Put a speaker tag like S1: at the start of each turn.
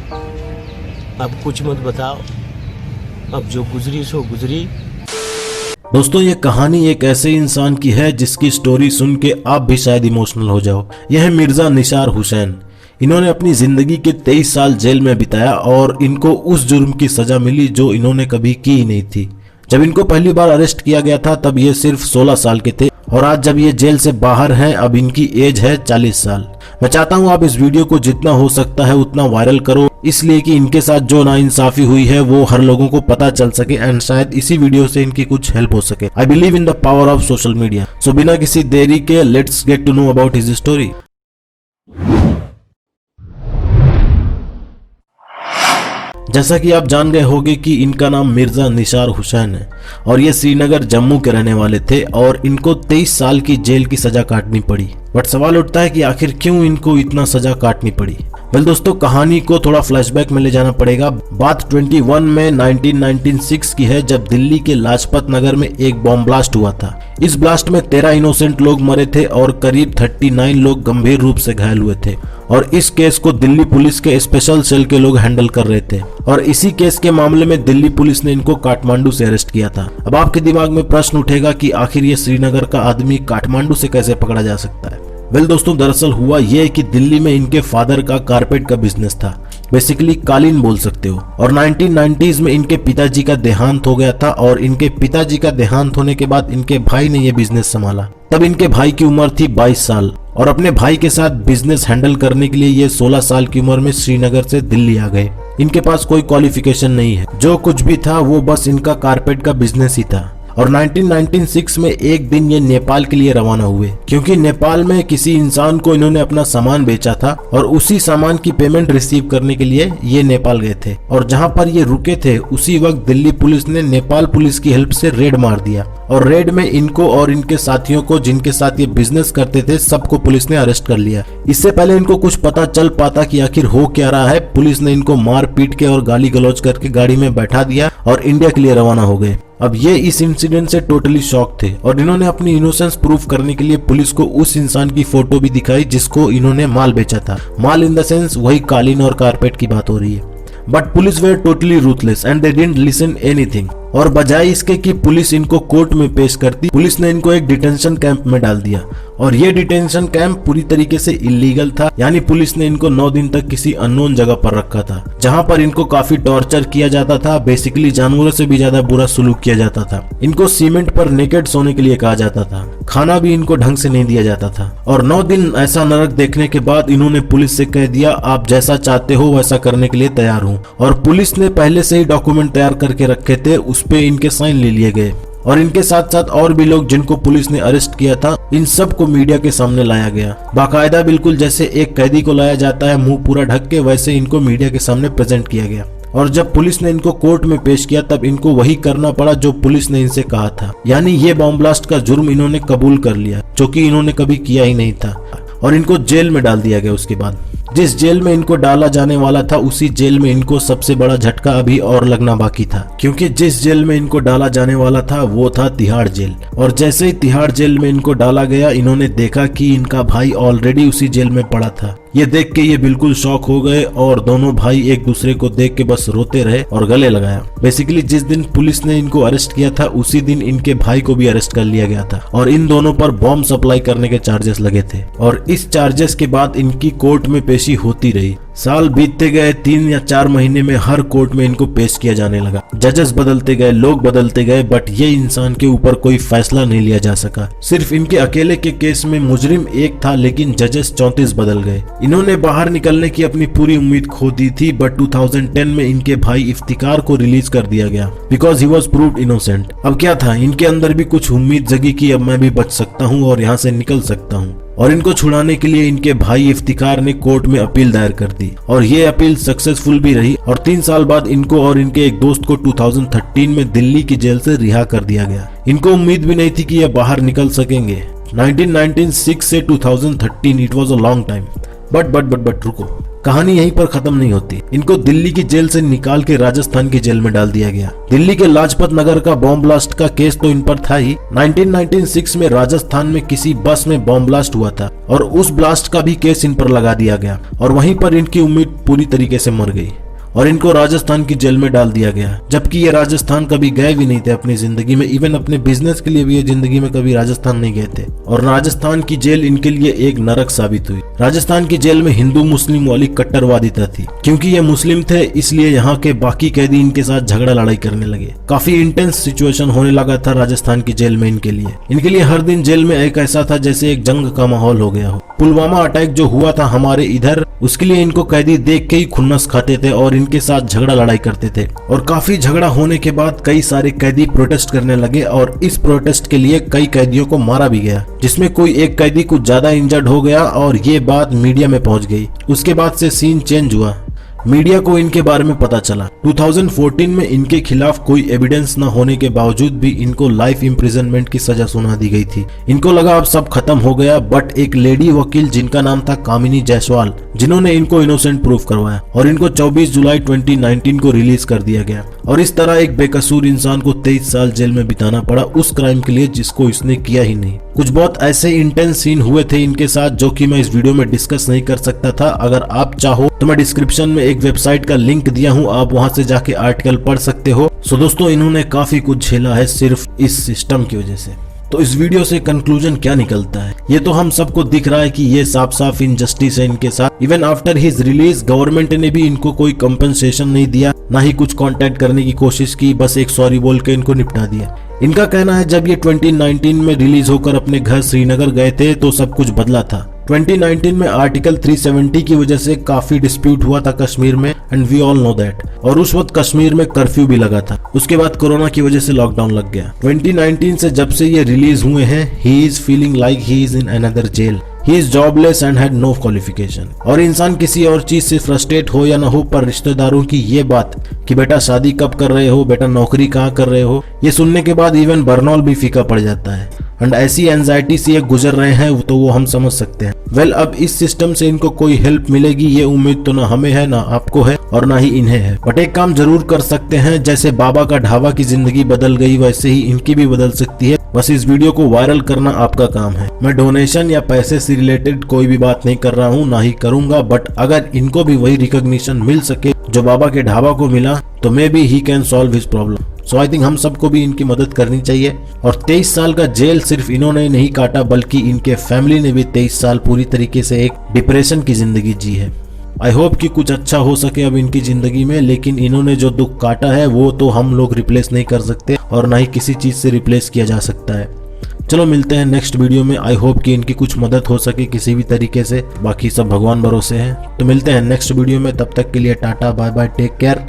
S1: अब कुछ मत बताओ, अब जो गुजरी सो गुजरी।
S2: दोस्तों, ये कहानी एक ऐसे इंसान की है जिसकी स्टोरी सुन के आप भी शायद इमोशनल हो जाओ। यह है मिर्जा निसार हुसैन। इन्होंने अपनी जिंदगी के 23 साल जेल में बिताया और इनको उस जुर्म की सजा मिली जो इन्होंने कभी की ही नहीं थी। जब इनको पहली बार अरेस्ट किया गया था तब ये सिर्फ 16 साल के थे और आज जब ये जेल से बाहर हैं अब इनकी एज है 40 साल। मैं चाहता हूँ आप इस वीडियो को जितना हो सकता है उतना वायरल करो, इसलिए कि इनके साथ जो नाइंसाफी हुई है वो हर लोगों को पता चल सके एंड शायद इसी वीडियो से इनकी कुछ हेल्प हो सके। I believe in the power of social media. So बिना किसी देरी के let's get to know about his story. जैसा कि आप जान गए होंगे कि इनका नाम मिर्जा निसार हुसैन है और ये श्रीनगर जम्मू के रहने वाले थे और इनको 23 साल की जेल की सजा काटनी पड़ी। बट सवाल उठता है कि आखिर क्यों इनको इतना सजा काटनी पड़ी। वेल दोस्तों, कहानी को थोड़ा फ्लैशबैक में ले जाना पड़ेगा। बात 21 में 1996 की है जब दिल्ली के लाजपत नगर में एक बॉम्ब ब्लास्ट हुआ था। इस ब्लास्ट में 13 इनोसेंट लोग मरे थे और करीब 39 लोग गंभीर रूप से घायल हुए थे और इस केस को दिल्ली पुलिस के स्पेशल सेल के लोग हैंडल कर रहे थे और इसी केस के मामले में दिल्ली पुलिस ने इनको काठमांडू से अरेस्ट किया था। अब आपके दिमाग में प्रश्न उठेगा कि आखिर ये श्रीनगर का आदमी काठमांडू से कैसे पकड़ा जा सकता है। वेल दोस्तों, दरअसल हुआ यह कि दिल्ली में इनके फादर का कारपेट का बिजनेस था, बेसिकली कालीन बोल सकते हो। और 1990s में इनके पिताजी का देहांत हो गया था और इनके पिताजी का देहांत होने के बाद इनके भाई ने यह बिजनेस संभाला। तब इनके भाई की उम्र थी 22 साल और अपने भाई के साथ बिजनेस हैंडल करने के लिए ये 16 साल की उम्र में श्रीनगर से दिल्ली आ गए। इनके पास कोई क्वालिफिकेशन नहीं है, जो कुछ भी था वो बस इनका कारपेट का बिजनेस ही था। और 1996 में एक दिन ये नेपाल के लिए रवाना हुए क्योंकि नेपाल में किसी इंसान को इन्होंने अपना सामान बेचा था और उसी सामान की पेमेंट रिसीव करने के लिए ये नेपाल गए थे। और जहां पर ये रुके थे उसी वक्त दिल्ली पुलिस ने नेपाल पुलिस की हेल्प से रेड मार दिया और रेड में इनको और इनके साथियों को जिनके साथ ये बिजनेस करते थे सबको पुलिस ने अरेस्ट कर लिया। इससे पहले इनको कुछ पता चल पाता कि आखिर हो क्या रहा है, पुलिस ने इनको मार पीट के और गाली गलौज करके गाड़ी में बैठा दिया और इंडिया के लिए रवाना हो गए। अब ये इस इंसिडेंट से टोटली शॉक थे और इन्होंने अपनी इनोसेंस प्रूफ करने के लिए पुलिस को उस इंसान की फोटो भी दिखाई जिसको इन्होंने माल बेचा था। माल इन द सेंस वही कालीन और कारपेट की बात हो रही है। But police were totally ruthless and they didn't listen anything. और बजाय इसके कि पुलिस इनको कोर्ट में पेश करती, पुलिस ने इनको एक डिटेंशन कैंप में डाल दिया और ये डिटेंशन कैंप पूरी तरीके से इलीगल था। यानी पुलिस ने इनको 9 दिन तक किसी अननोन जगह पर रखा था जहां पर इनको काफी टॉर्चर किया जाता था। बेसिकली जानवरों से भी ज्यादा बुरा सलूक किया जाता था। इनको सीमेंट पर नेकेड सोने के लिए कहा जाता था, खाना भी इनको ढंग से नहीं दिया जाता था। और 9 दिन ऐसा नरक देखने के बाद इन्होंने पुलिस से कह दिया आप जैसा चाहते हो वैसा करने के लिए तैयार हूँ। और पुलिस ने पहले से ही डॉक्यूमेंट तैयार करके रखे थे, उस पे इनके साइन ले लिए गए और इनके साथ साथ और भी लोग जिनको पुलिस ने अरेस्ट किया था इन सब को मीडिया के सामने लाया गया। बाकायदा बिल्कुल जैसे एक कैदी को लाया जाता है मुंह पूरा ढक के, वैसे इनको मीडिया के सामने प्रेजेंट किया गया। और जब पुलिस ने इनको कोर्ट में पेश किया तब इनको वही करना पड़ा जो पुलिस ने इनसे कहा था। यानी ये बॉम्ब ब्लास्ट का जुर्म इन्होंने कबूल कर लिया जो कि इन्होंने कभी किया ही नहीं था और इनको जेल में डाल दिया गया। उसके बाद जिस जेल में इनको डाला जाने वाला था उसी जेल में इनको सबसे बड़ा झटका अभी और लगना बाकी था, क्योंकि जिस जेल में इनको डाला जाने वाला था वो था तिहाड़ जेल। और जैसे ही तिहाड़ जेल में इनको डाला गया इन्होंने देखा कि इनका भाई ऑलरेडी उसी जेल में पड़ा था। ये देख के ये बिल्कुल शॉक हो गए और दोनों भाई एक दूसरे को देख के बस रोते रहे और गले लगाया। बेसिकली जिस दिन पुलिस ने इनको अरेस्ट किया था उसी दिन इनके भाई को भी अरेस्ट कर लिया गया था और इन दोनों पर बॉम्ब सप्लाई करने के चार्जेस लगे थे। और इस चार्जेस के बाद इनकी कोर्ट में पेशी होती रही। साल बीतते गए, 3 या 4 महीने में हर कोर्ट में इनको पेश किया जाने लगा। जजेस बदलते गए, लोग बदलते गए, बट ये इंसान के ऊपर कोई फैसला नहीं लिया जा सका। सिर्फ इनके अकेले के केस में मुजरिम एक था लेकिन जजेस 34 बदल गए। इन्होंने बाहर निकलने की अपनी पूरी उम्मीद खो दी थी बट 2010 में इनके भाई इफ्तिकार को रिलीज कर दिया गया because he was proved innocent. अब क्या था, इनके अंदर भी कुछ उम्मीद जगी कि अब मैं भी बच सकता हूँ और यहाँ से निकल सकता हूँ। और इनको छुड़ाने के लिए इनके भाई इफ्तिकार ने कोर्ट में अपील दायर कर दी और ये अपील सक्सेसफुल भी रही और 3 साल बाद इनको और इनके एक दोस्त को 2013 में दिल्ली की जेल से रिहा कर दिया गया। इनको उम्मीद भी नहीं थी कि ये बाहर निकल सकेंगे। 1996 से 2013 it was a long time. But रुको, कहानी यहीं पर खत्म नहीं होती। इनको दिल्ली की जेल से निकाल के राजस्थान की जेल में डाल दिया गया। दिल्ली के लाजपत नगर का बॉम्ब ब्लास्ट का केस तो इन पर था ही। 1996 में राजस्थान में किसी बस में बॉम्ब ब्लास्ट हुआ था और उस ब्लास्ट का भी केस इन पर लगा दिया गया और वहीं पर इनकी उम्मीद पूरी तरीके से मर गई और इनको राजस्थान की जेल में डाल दिया गया, जबकि ये राजस्थान कभी गए भी नहीं थे अपनी जिंदगी में। इवन अपने बिजनेस के लिए भी ये जिंदगी में कभी राजस्थान नहीं गए थे और राजस्थान की जेल इनके लिए एक नरक साबित हुई। राजस्थान की जेल में हिंदू मुस्लिम वाली कट्टरवादिता थी। क्योंकि ये मुस्लिम थे इसलिए यहाँ के बाकी कैदी इनके साथ झगड़ा लड़ाई करने लगे। काफी इंटेंस सिचुएशन होने लगा था राजस्थान की जेल में इनके लिए हर दिन जेल में एक ऐसा था जैसे एक जंग का माहौल हो गया हो। पुलवामा अटैक जो हुआ था हमारे इधर, उसके लिए इनको कैदी देख के ही खुन्नस खाते थे और इनके साथ झगड़ा लड़ाई करते थे। और काफी झगड़ा होने के बाद कई सारे कैदी प्रोटेस्ट करने लगे और इस प्रोटेस्ट के लिए कई कैदियों को मारा भी गया, जिसमें कोई एक कैदी कुछ ज्यादा इंजर्ड हो गया और ये बात मीडिया में पहुंच गई। उसके बाद से सीन चेंज हुआ, मीडिया को इनके बारे में पता चला। 2014 में इनके खिलाफ कोई एविडेंस न होने के बावजूद भी इनको लाइफ इम्प्रिजनमेंट की सजा सुना दी गई थी। इनको लगा अब सब खत्म हो गया, बट एक लेडी वकील जिनका नाम था कामिनी जायसवाल, जिन्होंने इनको इनोसेंट प्रूफ करवाया और इनको 24 जुलाई 2019 को रिलीज कर दिया गया। और इस तरह एक बेकसूर इंसान को 23 साल जेल में बिताना पड़ा उस क्राइम के लिए जिसको इसने किया ही नहीं। कुछ बहुत ऐसे इंटेंस सीन हुए थे इनके साथ जो कि मैं इस वीडियो में डिस्कस नहीं कर सकता था। अगर आप चाहो तो मैं डिस्क्रिप्शन में एक वेबसाइट का लिंक दिया हूँ, आप वहां से जाके आर्टिकल पढ़ सकते हो। सो दोस्तों, इन्होंने काफी कुछ झेला है सिर्फ इस सिस्टम की वजह से। तो इस वीडियो से कंक्लूजन क्या निकलता है? ये तो हम सबको दिख रहा है कि ये साफ साफ इनजस्टिस है इनके साथ। Even after his release government ने भी इनको कोई कंपनसेशन नहीं दिया, ना ही कुछ कांटेक्ट करने की कोशिश की, बस एक सॉरी बोल के इनको निपटा दिया। इनका कहना है जब ये 2019 में रिलीज होकर अपने घर श्रीनगर गए थे तो सब कुछ बदला था। 2019 में आर्टिकल 370 की वजह से काफी डिस्प्यूट हुआ था कश्मीर में, and we all know that. और उस वक्त कश्मीर में कर्फ्यू भी लगा था। उसके बाद कोरोना की वजह से लॉकडाउन लग गया। 2019 से जब से ये रिलीज हुए हैं, he is feeling like he is in another jail. He is jobless and had no qualification. और इंसान किसी और चीज से फ्रस्ट्रेट हो या ना हो, पर रिश्तेदारों की ये बात कि बेटा शादी कब कर रहे हो, बेटा नौकरी कहाँ कर रहे हो, ये सुनने के बाद इवन बर्नॉल भी फीका पड़ जाता है। एंड ऐसी एंजाइटी से ये गुजर रहे हैं तो वो हम समझ सकते हैं। वेल, अब इस सिस्टम से इनको कोई हेल्प मिलेगी ये उम्मीद तो ना हमें है, ना आपको है और ना ही इन्हें है। बट एक काम जरूर कर सकते हैं, जैसे बाबा का ढाबा की जिंदगी बदल गई वैसे ही इनकी भी बदल सकती है। बस इस वीडियो को वायरल करना आपका काम है। मैं डोनेशन या पैसे से रिलेटेड कोई भी बात नहीं कर रहा हूँ, ना ही करूंगा। बट अगर इनको भी वही रिकॉग्निशन मिल सके जो बाबा के ढाबा को मिला तो may be he can solve his problem. So I think हम सबको भी इनकी मदद करनी चाहिए। और 23 साल का जेल सिर्फ इन्होंने नहीं काटा, बल्कि इनके फैमिली ने भी 23 साल पूरी तरीके से एक डिप्रेशन की जिंदगी जी है। आई होप कि कुछ अच्छा हो सके अब इनकी जिंदगी में, लेकिन इन्होंने जो दुख काटा है वो तो हम लोग रिप्लेस नहीं कर सकते और ना ही किसी चीज से रिप्लेस किया जा सकता है। चलो मिलते हैं नेक्स्ट वीडियो में। आई होप कि इनकी कुछ मदद हो सके किसी भी तरीके से। बाकी सब भगवान भरोसे है। तो मिलते हैं नेक्स्ट वीडियो में, तब तक के लिए tata bye bye, take care.